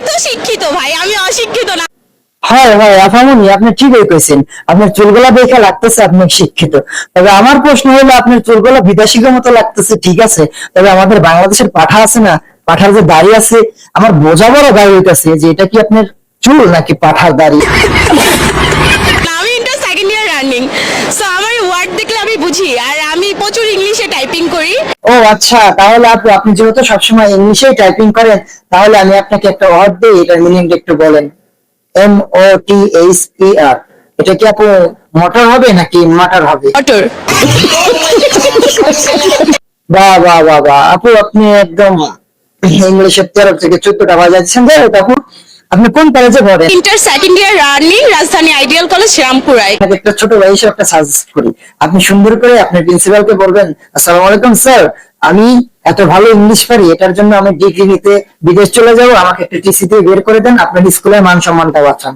তো শিক্ষিত ভাই, আমি অশিক্ষিত না। হয় হয় আফামনি, আপনি ঠিকই কইছেন। আপনার চুলগুলা দেখে লাগতেছে আপনি শিক্ষিত। তবে আমার প্রশ্ন হলো, আপনার চুলগুলা বিদেশিদের মতো লাগতেছে, ঠিক আছে, তবে আমাদের বাংলাদেশের পাঠা আছে না, পাঠার যে দাড়ি আছে, আমার বোঝা বড় দাড়ি হইতাছে যে এটা কি আপনার চুল নাকি পাঠার দাড়ি। আমি inter second year running, so আমার ওয়ার্ড দেখলে আমি বুঝি, আর আমি প্রচুর ইংলিশে টাইপিং করি। ও আচ্ছা, তাহলে আপু আপনি যেহেতু সবসময় ইংলিশেই টাইপিং করেন, তাহলে আমি আপনাকে একটা ওয়ার্ড দিই, এটার মিনিং একটু বলেন। MOTHER, এটা কি আপু মোটর হবে নাকি মাটার হবে? অটর। বাহ বাহ বাহ বাহ, আপু আপনি একদম ইংলিশের 13 থেকে 14টা বাজাচ্ছেন। যাই হোক আপু, আপনি কোন কলেজে পড়েন? ইন্টার সেকেন্ড ইয়ার রানিং, রাজধানী আইডিয়াল কলেজ, শ্রীরামপুরায়। আপনাকে একটা ছোট ভাই হিসেবে একটা সাজেস্ট করি, আপনি সুন্দর করে আপনার প্রিন্সিপালকে বলবেন, আসসালামু আলাইকুম স্যার, আমি এত ভালো ইংলিশ পারি, এটার জন্য আমি ডিগ্রি নিতে বিদেশ চলে যাব, আমাকে একটা টিসি দিয়ে বের করে দেন, আপনার স্কুলের মান সম্মানটা বাঁচান।